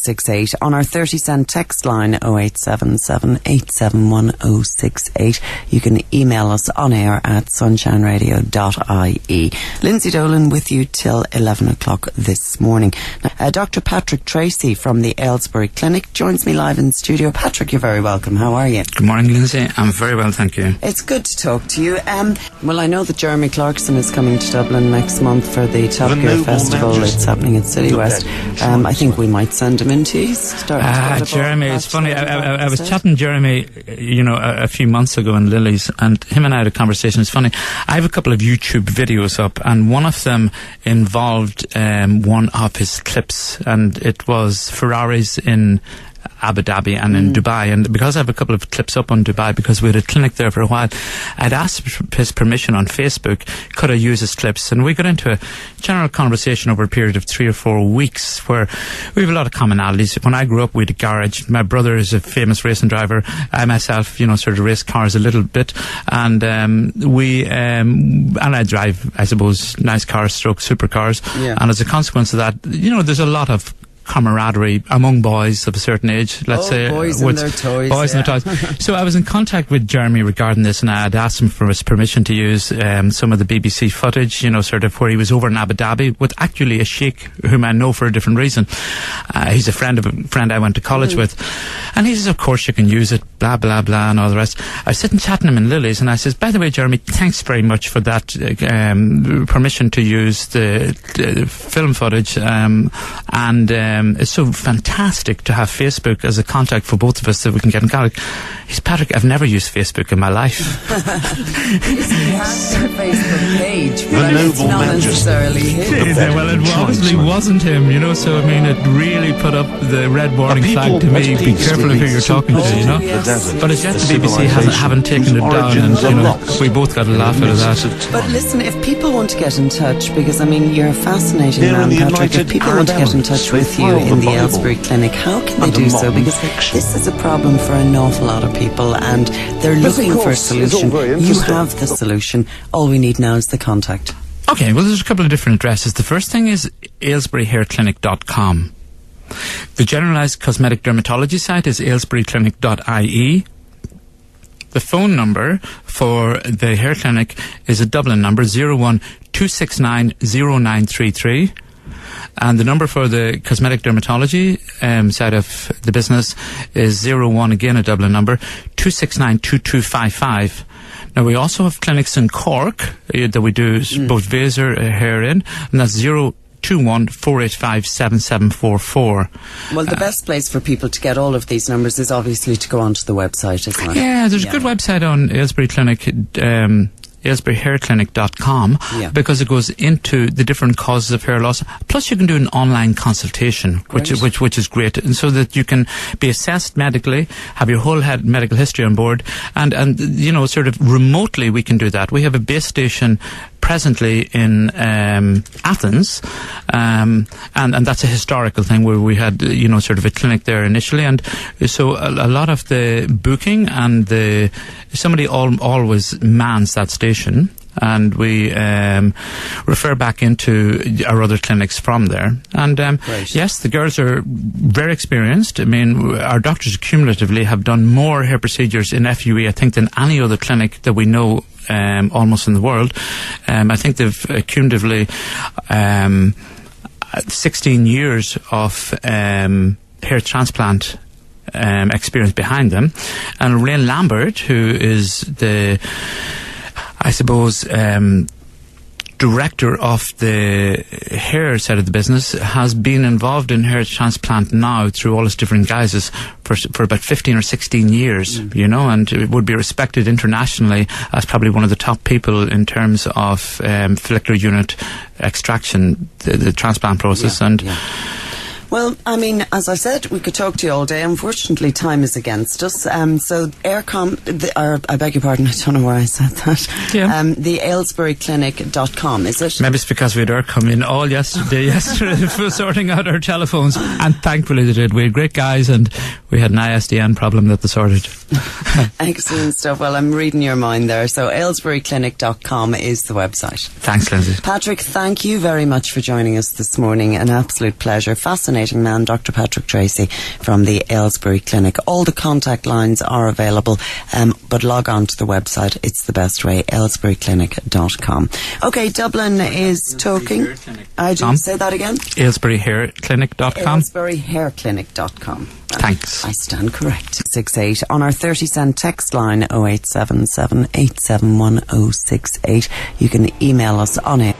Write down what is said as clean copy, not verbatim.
068. On our 30-cent text line 0877 871 068. You can email us on air at sunshineradio.ie. Lindsay Dolan with you till 11 o'clock this morning. Now, Dr. Patrick Treacy from the Aylesbury Clinic joins me live in studio. Patrick, you're very welcome. How are you? Good morning, Lindsay. I'm very well, thank you. It's good to talk to you. Well, I know that Jeremy Clarkson is coming to Dublin next month for the Top Gear Festival. It's happening at City West. I think we might send him in to you. Jeremy, it's funny. I was chatting to Jeremy, a few months ago in Lily's, and him and I had a conversation. It's funny. I have a couple of YouTube videos up, and one of them involved one of his clips, and it was Ferraris in Abu Dhabi and in Dubai. And because I have a couple of clips up on Dubai, because we had a clinic there for a while, I'd asked his permission on Facebook, could I use his clips? And we got into a general conversation over a period of 3 or 4 weeks where we have a lot of commonalities. When I grew up, we had a garage. My brother is a famous racing driver. I myself, sort of race cars a little bit. And and I drive, I suppose, nice cars, stroke supercars. Yeah. And as a consequence of that, there's a lot of camaraderie among boys of a certain age, let's say. Boys and their toys. Boys and their toys. So I was in contact with Jeremy regarding this, and I had asked him for his permission to use some of the BBC footage, sort of where he was over in Abu Dhabi with actually a sheikh whom I know for a different reason. He's a friend I went to college with. And he says, of course you can use it, blah, blah, blah, and all the rest. I was sitting chatting to him in Lily's, and I says, by the way, Jeremy, thanks very much for that permission to use the film footage. It's so fantastic to have Facebook as a contact for both of us that we can get in contact. He's Patrick, I've never used Facebook in my life. He has a Facebook page, but it's not necessarily him. Well, it obviously wasn't him, so I mean, it really put up the red warning flag to me. Be careful of who you're talking to, Yes. But as yet the BBC haven't taken it down, and we both got a laugh out of that. But listen, if people want to get in touch, because I mean, you're a fascinating man, Patrick. If people want to get in touch with you in the Aylesbury Clinic, how can they do so? Because this is a problem for an awful lot of people, and they're looking for a solution. You have the solution. All we need now is the contact. Okay, well, there's a couple of different addresses. The first thing is aylesburyhairclinic.com. The generalised cosmetic dermatology site is aylesburyclinic.ie. The phone number for the hair clinic is a Dublin number, 01269 0933. And the number for the cosmetic dermatology side of the business is 01, again a Dublin number, 269 2255. Now, we also have clinics in Cork that we do both Vaser hair in, and that's 021 485 7744. Well, the best place for people to get all of these numbers is obviously to go onto the website, isn't it? Yeah, there's a good website on Aylesbury Clinic, aylesburyhairclinic.com, because it goes into the different causes of hair loss. Plus, you can do an online consultation, which is great, and so that you can be assessed medically, have your whole medical history on board, and sort of remotely we can do that. We have a base station presently in Athens, and that's a historical thing where we had sort of a clinic there initially, and so a lot of the booking and somebody always mans that station, and we refer back into our other clinics from there. And yes, the girls are very experienced. I mean, our doctors cumulatively have done more hair procedures in FUE, I think, than any other clinic that we know almost in the world. I think they've cumulatively 16 years of hair transplant experience behind them. And Lorraine Lambert, who is the, I suppose, director of the hair side of the business, has been involved in hair transplant now through all its different guises for about 15 or 16 years, and it would be respected internationally as probably one of the top people in terms of follicular unit extraction, the transplant process. Well, I mean, as I said, we could talk to you all day. Unfortunately, time is against us. So, Aircom, I beg your pardon, I don't know where I said that. Yeah. The aylesburyclinic.com, is it? Maybe it's because we had Aircom in all yesterday for sorting out our telephones. And thankfully they did. We had great guys, and we had an ISDN problem that they sorted. Excellent stuff. Well, I'm reading your mind there. So, aylesburyclinic.com is the website. Thanks, Lindsay. Patrick, thank you very much for joining us this morning. An absolute pleasure. Fascinating fascinating man, Dr. Patrick Treacy from the Aylesbury Clinic. All the contact lines are available, but log on to the website. It's the best way, aylesburyclinic.com. Okay, Dublin is talking. I didn't say that again. aylesburyhairclinic.com. aylesburyhairclinic.com. Thanks. I stand correct. 68 on our 30-cent text line 0877 871 068. You can email us on it.